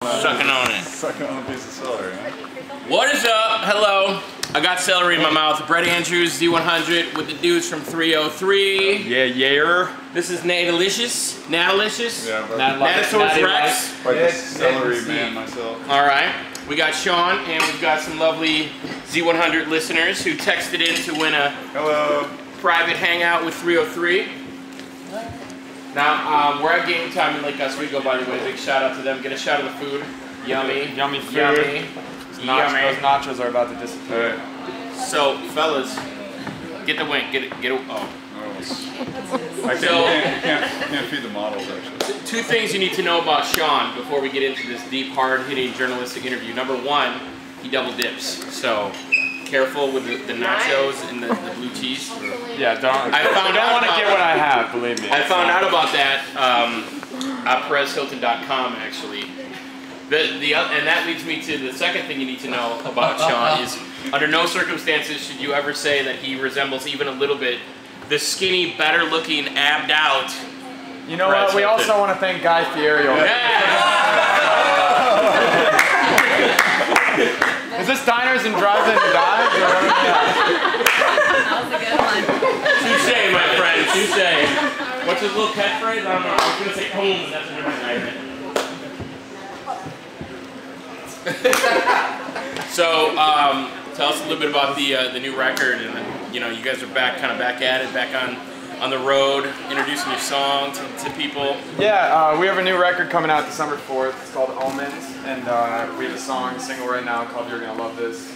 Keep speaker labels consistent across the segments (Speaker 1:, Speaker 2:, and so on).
Speaker 1: Sucking on it.
Speaker 2: Sucking on a piece of celery, huh?
Speaker 1: What is up? Hello. I got celery in my mouth. Brett Andrews, Z100 with the dudes from 303.
Speaker 2: Yeah.
Speaker 1: This is Natalicious. Natalicious?
Speaker 2: Yeah,
Speaker 1: Natasaurus Rex.
Speaker 2: Like a celery man myself.
Speaker 1: Alright. We got Sean, and we've got some lovely Z100 listeners who texted in to win a private hangout with 303. Now, we're at game time in Lake Oswego, by the way. Big shout out to them. Get a shot of the food. Yummy.
Speaker 3: Yummy food.
Speaker 1: Yummy.
Speaker 3: Those nachos are about to disappear.
Speaker 1: So, fellas, get the wink. Get it. Oh.
Speaker 2: I can't feed the models, actually.
Speaker 1: Two things you need to know about Sean before we get into this deep, hard-hitting journalistic interview. Number one, he double dips. So, careful with the nachos and the blue cheese.
Speaker 3: Yeah, don't want to get what I have, believe me.
Speaker 1: I found out about that at PerezHilton.com, actually. And that leads me to the second thing you need to know about Sean is, under no circumstances should you ever say that he resembles even a little bit the skinny, better-looking, abbed-out.
Speaker 3: You know what? We also want to thank Guy Fieri. Is this Diners and Drive-In Dives?
Speaker 4: That was a good one.
Speaker 1: Touche, my friend, touche. What's his little catchphrase? I don't know. I was going to say home, but that's a different item. So, tell us a little bit about the new record, and you know, you guys are back at it, back on the road, introducing your song to people.
Speaker 3: Yeah, we have a new record coming out December 4th. It's called Omens, and we have a single right now called You're Gonna Love This.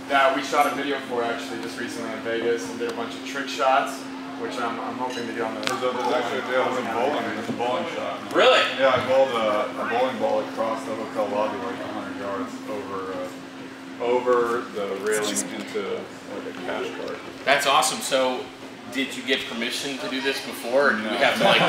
Speaker 3: That we shot a video for actually just recently in Vegas, and did a bunch of trick shots, which I'm hoping to get on the.
Speaker 2: There's actually a bowling shot.
Speaker 1: Really?
Speaker 2: Yeah, I bowled a bowling ball across the hotel lobby like 100 yards over the railing into like a cash cart.
Speaker 1: That's awesome. So, did you get permission to do this before, or did we have to like?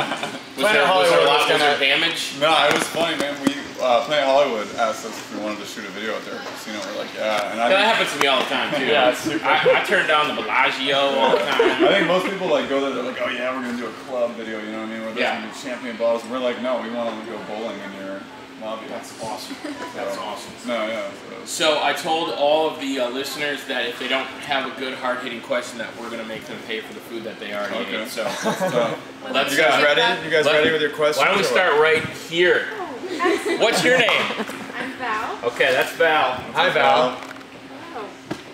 Speaker 1: Was there damage?
Speaker 2: No, it was funny, man. Planet Hollywood asked us if we wanted to shoot a video out there at the casino. We're like, yeah. And
Speaker 1: that happens to me all the time too.
Speaker 3: Yeah, it's super.
Speaker 1: I turn down the Bellagio all the time.
Speaker 2: I think most people like go there. They're like, oh yeah, we're gonna do a club video. You know what I mean? Where there's gonna be champagne bottles. And we're like, no, we want to go bowling in your lobby.
Speaker 1: That's awesome. That's awesome.
Speaker 2: No, yeah.
Speaker 1: So I told all of the listeners that if they don't have a good hard-hitting question, that we're gonna make them pay for the food that they already ate. So let's.
Speaker 3: You guys ready? You guys ready with your questions?
Speaker 1: Why don't we start right here? What's your name?
Speaker 4: I'm Val.
Speaker 1: Okay, that's Val.
Speaker 3: Hi, Val.
Speaker 4: Oh,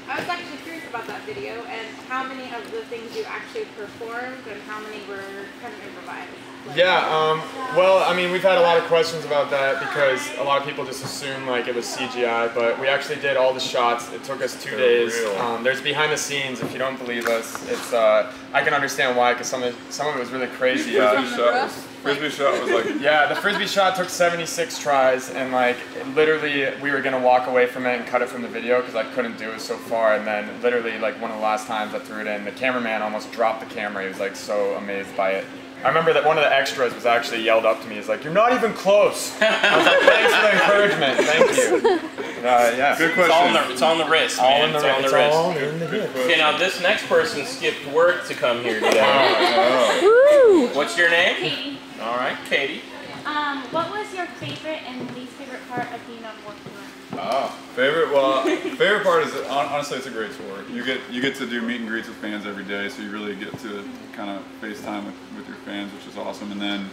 Speaker 4: I was actually curious about that video and how many of the things you actually performed and how many were kind of improvised.
Speaker 3: Yeah, well, I mean, we've had a lot of questions about that because a lot of people just assume like it was CGI, but we actually did all the shots. It took us 2 days. There's behind the scenes. If you don't believe us, it's I can understand why, because some of it was really crazy.
Speaker 2: Frisbee shot was like
Speaker 3: yeah, the frisbee shot took 76 tries, and like literally we were gonna walk away from it and cut it from the video because I couldn't do it so far. And then literally like one of the last times I threw it in, the cameraman almost dropped the camera. He was like so amazed by it. I remember that one of the extras was actually yelled up to me. He's like, "You're not even close." I was like, "Thanks for the encouragement. Thank you." Yeah.
Speaker 2: Good question.
Speaker 1: It's on the wrist, man. It's on the wrist. Okay, now this next person skipped work to come here today. What's your name?
Speaker 4: Katie.
Speaker 1: All right, Katie.
Speaker 4: What was your favorite and least favorite part of being on working on?
Speaker 2: Favorite part is honestly it's a great tour. You get to do meet and greets with fans every day, so you really get to kind of FaceTime with your fans, which is awesome. And then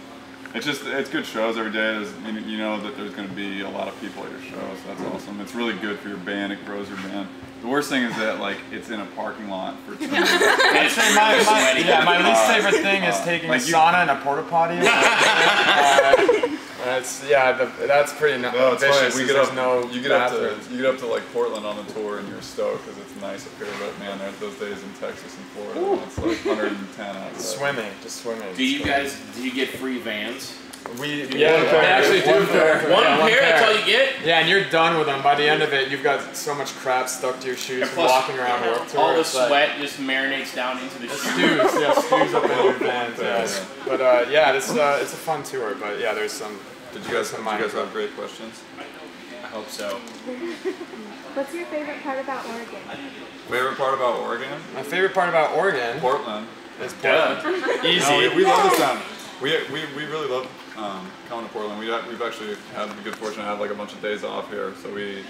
Speaker 2: it's good shows every day. You know that there's going to be a lot of people at your shows. So that's awesome. It's really good for your band. It grows your band. The worst thing is that like it's in a parking lot for 2 minutes.
Speaker 3: I'd say my least favorite thing is taking a sauna and a porta potty. That's pretty vicious.
Speaker 2: You get up to like Portland on the tour and you're stoked because it's nice up here. But man, there's those days in Texas and Florida when it's like 110 outside.
Speaker 3: Just swimming.
Speaker 1: Do you get free Vans?
Speaker 3: They actually do.
Speaker 1: One pair, that's all you get?
Speaker 3: Yeah, and you're done with them. By the end of it, you've got so much crap stuck to your shoes from walking around work tour.
Speaker 1: All the sweat just marinates down into the shoes.
Speaker 3: Stews up in your Vans. But it's a fun tour. But yeah, there's some.
Speaker 2: Did you guys have great questions?
Speaker 1: I hope so.
Speaker 4: What's your favorite part about Oregon?
Speaker 2: Favorite part about Oregon?
Speaker 3: My favorite part about Oregon?
Speaker 2: Portland.
Speaker 3: It's Portland. Easy.
Speaker 2: No, we love the town. We really love coming to Portland. We've actually had the good fortune to have like a bunch of days off here, so we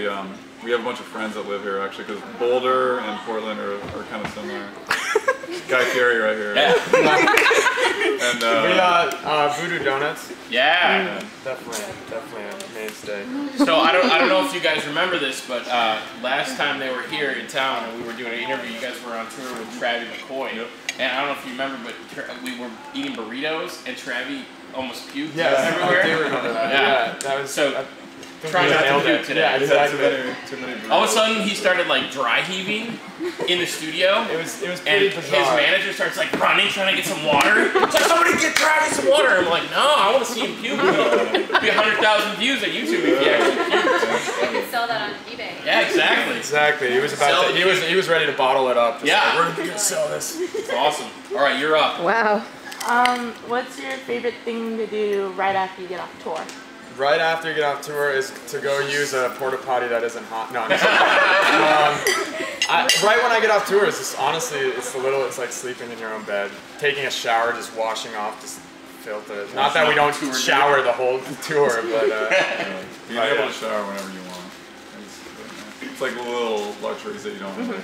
Speaker 2: have a bunch of friends that live here actually, because Boulder and Portland are kind of similar. Guy Fieri right here.
Speaker 1: Yeah.
Speaker 3: And we Voodoo Donuts.
Speaker 1: Yeah.
Speaker 3: Definitely a mainstay.
Speaker 1: So I don't know if you guys remember this, but last time they were here in town and we were doing an interview, you guys were on tour with Travis McCoy.
Speaker 2: Yep.
Speaker 1: And I don't know if you remember, but we were eating burritos and Travis almost puked
Speaker 3: Yeah,
Speaker 1: everywhere.
Speaker 3: I do remember that. Yeah, that was
Speaker 1: so. Try not to puke today.
Speaker 3: Yeah, exactly.
Speaker 2: Too many
Speaker 1: All of a sudden, he started like dry heaving in the studio.
Speaker 3: It was
Speaker 1: And
Speaker 3: pretty
Speaker 1: his
Speaker 3: bizarre.
Speaker 1: manager starts like running, trying to get some water. It's like, somebody get Travis some water. I'm like, no, I want to see him puke. It'd be 100,000 views on YouTube if he actually puked.
Speaker 4: You could sell that on eBay.
Speaker 1: Yeah, exactly.
Speaker 3: Exactly. He was about to, he was ready to bottle it up. Just
Speaker 1: Yeah.
Speaker 3: like, we're gonna sell this.
Speaker 1: It's awesome. All right, you're up.
Speaker 5: Wow.
Speaker 6: What's your favorite thing to do right after you get off tour?
Speaker 3: Right after you get off tour is to go use a porta potty that isn't hot. No, I'm just right when I get off tour, it's just honestly, it's like sleeping in your own bed, taking a shower, just washing off just filter. Not that we don't shower the whole tour, but
Speaker 2: being able to shower whenever you want. It's like little luxuries that you don't really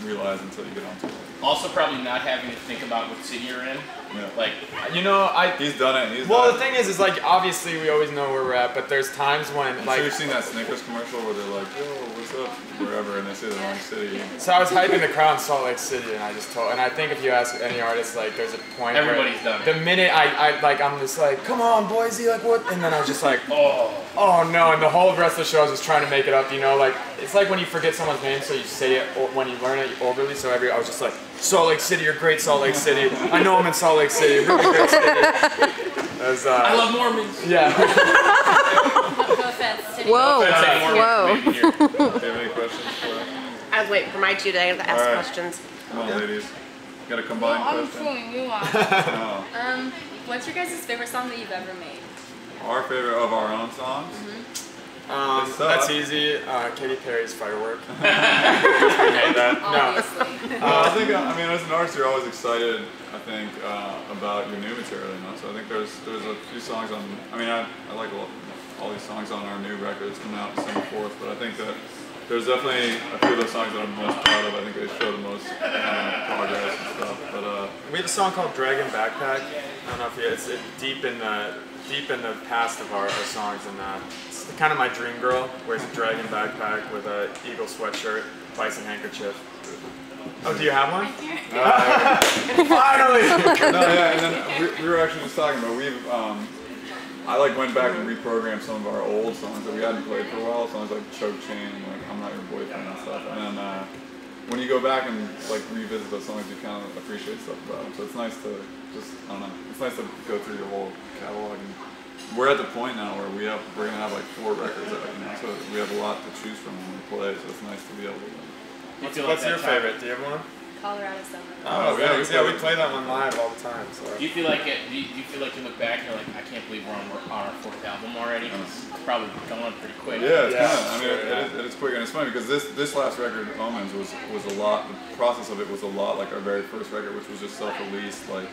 Speaker 2: realize until you get on tour.
Speaker 1: Also, probably not having to think about what city you're in.
Speaker 2: Yeah.
Speaker 1: Like,
Speaker 3: you know,
Speaker 2: he's done it.
Speaker 3: Well, the thing is like obviously we always know where we're at, but there's times when like.
Speaker 2: So you've seen that Snickers commercial where they're like, "Yo, what's up?" Wherever, and they say the wrong city.
Speaker 3: So I was hyping the crowd in Salt Lake City, and I think if you ask any artist, like, there's a point
Speaker 1: everybody's done it.
Speaker 3: The minute I'm just like, come on, Boise, like what? And then I was just like, oh no, and the whole rest of the show I was just trying to make it up, you know, like it's like when you forget someone's name, so you say it when you learn it overly. So I was just like, Salt Lake City, you're great, Salt Lake City. I know I'm in Salt Lake City, really great city.
Speaker 1: I love Mormons.
Speaker 3: Yeah.
Speaker 4: No offense.
Speaker 5: Whoa.
Speaker 1: Whoa.
Speaker 2: Do you have any questions for us?
Speaker 7: I was waiting for my 2 days to ask questions.
Speaker 2: Come on, ladies. Got a combined
Speaker 4: I'm
Speaker 2: question?
Speaker 4: fooling you on.
Speaker 2: No.
Speaker 4: What's your guys' favorite song that you've ever made?
Speaker 2: Our favorite of our own songs?
Speaker 3: That's easy. Katy Perry's Firework. Made that.
Speaker 4: Obviously.
Speaker 2: I think, I mean, as an artist, you're always excited, I think, about your new material, you know? So I think there's a few songs on, I mean, I like all these songs on our new record that's coming out December 4th, but I think that there's definitely a few of those songs that I'm most proud of. I think they show the most progress and stuff. But
Speaker 3: we have a song called Dragon Backpack. I don't know if it's deep in the past of our songs, and it's kind of my dream girl. Wears a dragon backpack with a eagle sweatshirt, bison handkerchief. Oh, do you have one? Finally!
Speaker 2: no, yeah, and then we were actually just talking about I like went back and reprogrammed some of our old songs that we hadn't played for a while, songs like Choke Chain and like I'm Not Your Boyfriend and stuff. And then when you go back and like revisit those songs, you kind of appreciate stuff about them. So it's nice to just, I don't know, it's nice to go through your whole catalog. And we're at the point now where we're gonna have like 4 records out, you know, so we have a lot to choose from when we play. So it's nice to be able to.
Speaker 3: What's your favorite? Do you have one?
Speaker 4: Colorado Summer.
Speaker 3: Oh, yeah, we play that one live all the time. So.
Speaker 1: Do you feel like do you feel like you look back and you're like, I can't believe we're on our 4th album already? It's probably going pretty quick.
Speaker 2: Yeah, it's kind of. I mean, it is quick, and it's funny because this last record, Omens, was a lot. The process of it was a lot like our very first record, which was just self-released, like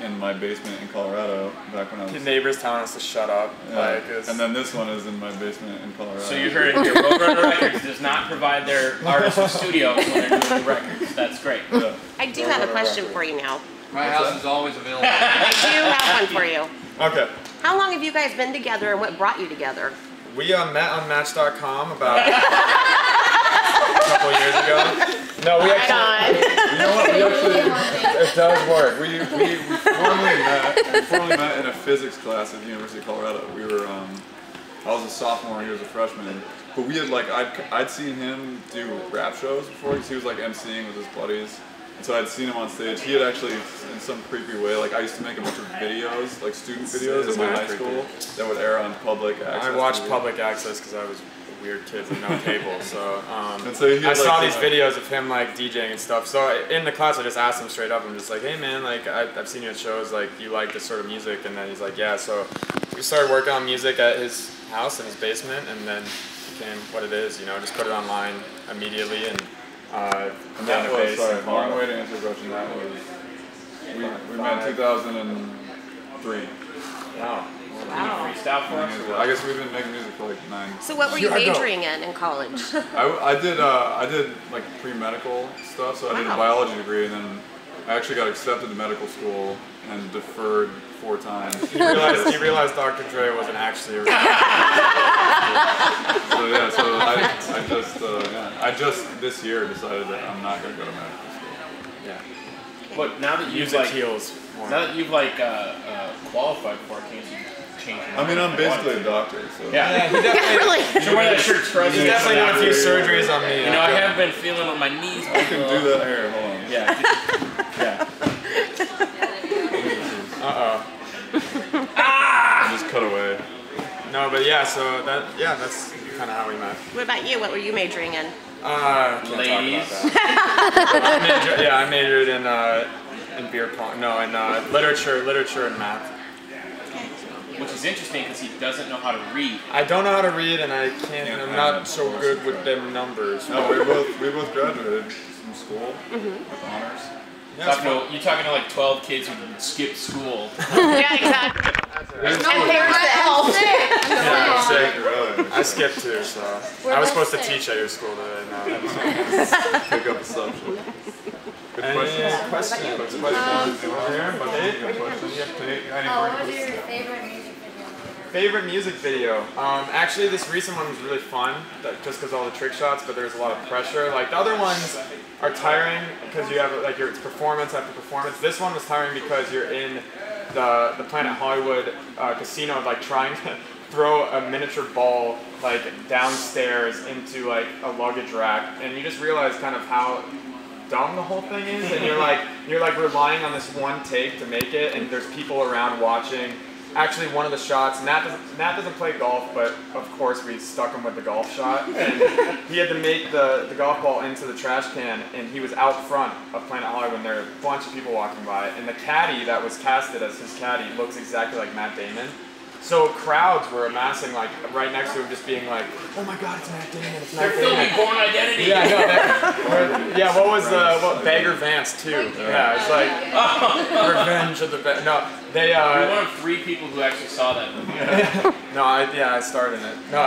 Speaker 2: in my basement in Colorado back when I was.
Speaker 3: The neighbors telling us to shut up.
Speaker 2: Yeah. And then this one is in my basement in Colorado.
Speaker 1: So you heard it here. Roadrunner Records does not provide their artists with studios when they're doing the records. That's great.
Speaker 2: Yeah.
Speaker 7: I do have a question for you now.
Speaker 8: My house is always available.
Speaker 7: I do have one for you.
Speaker 3: Okay.
Speaker 7: How long have you guys been together and what brought you together?
Speaker 3: We met on Match.com about a couple years ago. No, we actually.
Speaker 2: You know what? We actually, it does work. We formally met in a physics class at the University of Colorado. We were, I was a sophomore, he was a freshman. But we had like, I'd seen him do rap shows before because he was like emceeing with his buddies. And so I'd seen him on stage. He had actually, in some creepy way, like I used to make a bunch of videos, like student videos at my high school that would air on public access.
Speaker 3: I watched public access because I was a weird kid with no cable. So,
Speaker 2: and so
Speaker 3: I saw these videos of him like DJing and stuff. So in the class, I just asked him straight up. I'm just like, hey man, like I've seen you at shows. Like, you like this sort of music? And then he's like, yeah. So we started working on music at his house in his basement, and then became what it is. You know, just put it online immediately and.
Speaker 2: And that was, sorry, long way to answer your question. That was, we met in 2003.
Speaker 3: Wow.
Speaker 1: Can you freestyle for us?
Speaker 2: I guess we've been making music for like 9.
Speaker 7: So what were you majoring in college?
Speaker 2: I did like pre-medical stuff, so I did a biology degree, and then I actually got accepted to medical school and deferred 4 times.
Speaker 3: You realized Dr. Dre wasn't actually a
Speaker 2: So I just this year decided that I'm not going to go to medical school.
Speaker 3: Yeah.
Speaker 1: But now that you've
Speaker 3: Music
Speaker 1: like,
Speaker 3: heals more.
Speaker 1: now that you've like qualified for it, can't you change your
Speaker 2: I mean, I'm
Speaker 1: mind?
Speaker 2: basically a doctor, so.
Speaker 1: Yeah.
Speaker 3: He definitely,
Speaker 7: Really?
Speaker 1: You should wear that shirt. Trust
Speaker 3: he's
Speaker 1: me.
Speaker 3: definitely done a few surgeries on me.
Speaker 1: You know, I have been feeling on my knees.
Speaker 2: I can do that here. Hold on.
Speaker 1: Yeah. Yeah.
Speaker 2: Just cut away.
Speaker 3: No, but yeah, so that's kind of how we met.
Speaker 7: What about you? What were you majoring in?
Speaker 3: Can't
Speaker 1: Ladies.
Speaker 3: talk about that. I majored in beer pong. No, in literature and math.
Speaker 1: Which is interesting because he doesn't know how to read.
Speaker 3: I don't know how to read, and I'm not so good with them numbers.
Speaker 2: No, we both graduated from school with honors.
Speaker 1: You're talking to like 12 kids who skipped school.
Speaker 7: Yeah, exactly.
Speaker 6: No parents that help.
Speaker 3: I skipped too, so I was supposed to teach at your school today. No,
Speaker 2: Pick up the subject. Good
Speaker 3: Any
Speaker 2: question.
Speaker 3: questions?
Speaker 4: What was your favorite music video?
Speaker 3: Favorite music video? Actually, this recent one was really fun, just because all the trick shots, but there's a lot of pressure. Like the other ones are tiring because you have like it's performance after performance. This one was tiring because you're in the Planet Hollywood casino, like trying to throw a miniature ball like downstairs into like a luggage rack, and you just realize kind of how dumb the whole thing is, and you're like relying on this one take to make it, and there's people around watching. Actually, one of the shots, Nat doesn't play golf, but of course we stuck him with the golf shot, and he had to make the golf ball into the trash can, and he was out front of Planet Hollywood, and there were a bunch of people walking by, and the caddy that was casted as his caddy looks exactly like Matt Damon. So crowds were amassing like right next to him, just being like, "Oh my God, it's Matt Damon! It's Matt
Speaker 1: They're
Speaker 3: Damon!"
Speaker 1: filming Born Identity.
Speaker 3: Yeah, no, yeah. What was Bagger Vance too? Yeah, it's like Revenge of the No, they.
Speaker 1: You're one of 3 people who actually saw that movie.
Speaker 3: No, I starred in it. No,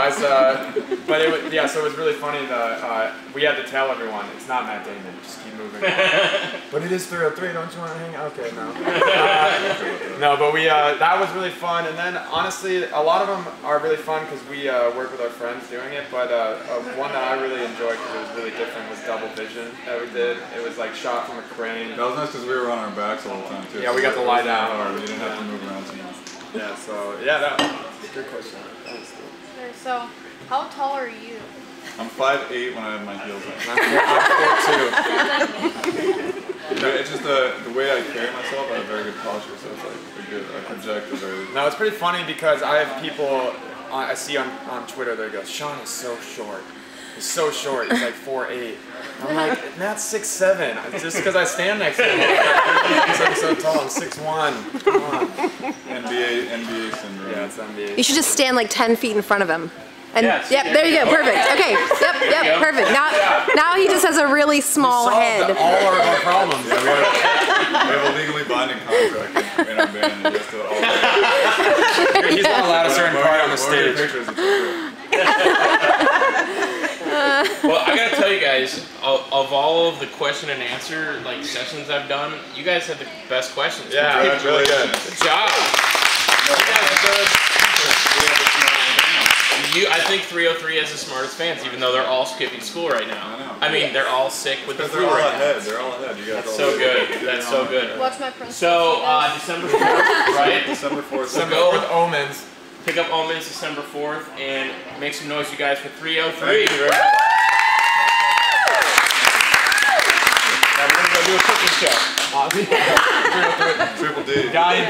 Speaker 3: but it was, so it was really funny that we had to tell everyone it's not Matt Damon. Just keep moving. But it is 303. Don't you want to hang out? Okay, no. No, but we that was really fun. And then honestly, a lot of them are really fun because we work with our friends doing it. But one that I really enjoyed because it was really different was Double Vision that we did. It was like shot from a crane.
Speaker 2: That was nice because we were on our backs all the time too.
Speaker 3: Yeah, we got to lie down.
Speaker 2: We didn't have to move around too much.
Speaker 3: Yeah, so that's a good question.
Speaker 4: So, how tall are you?
Speaker 2: I'm 5'8" when I have my heels on.
Speaker 3: I'm 4'2".
Speaker 2: It's just the way I carry myself. I have very good posture, so it's like I project a very.
Speaker 3: No, it's pretty funny because I have people I see on Twitter that go, "Sean is so short. He's so short. He's like 4'8". I'm like, Matt's 6'7". Just because I stand next to him, because I'm so tall. I'm 6'1". Come on.
Speaker 2: NBA syndrome.
Speaker 3: Yeah, it's NBA.
Speaker 5: You should just stand like 10 feet in front of him. And
Speaker 1: Yes.
Speaker 5: yep, there you go, perfect. Okay, yep, perfect. Now he just has a really small head.
Speaker 3: All our problems.
Speaker 2: Yeah, we have a legally binding contract in our band. And just do it all.
Speaker 3: He's not allowed a certain part on the stage.
Speaker 2: Pictures,
Speaker 1: Well, I gotta tell you guys, of all of the question and answer like sessions I've done, you guys had the best questions.
Speaker 3: Yeah, that's really good.
Speaker 1: Good job. I think 303 has the smartest fans, even though they're all skipping school right now. I mean, they're all sick with the flu
Speaker 2: they're all
Speaker 1: right now.
Speaker 2: ahead. They're all ahead. You guys.
Speaker 1: That's so good. That's so good.
Speaker 4: What's my principal?
Speaker 1: So December 4th, right?
Speaker 2: December 4th.
Speaker 1: So go
Speaker 3: with Omens.
Speaker 1: pick up Omens December 4th and make some noise, you guys, for 303.
Speaker 2: Thank you.
Speaker 1: Now we're gonna go do a cooking show.
Speaker 2: Triple D.
Speaker 3: Guy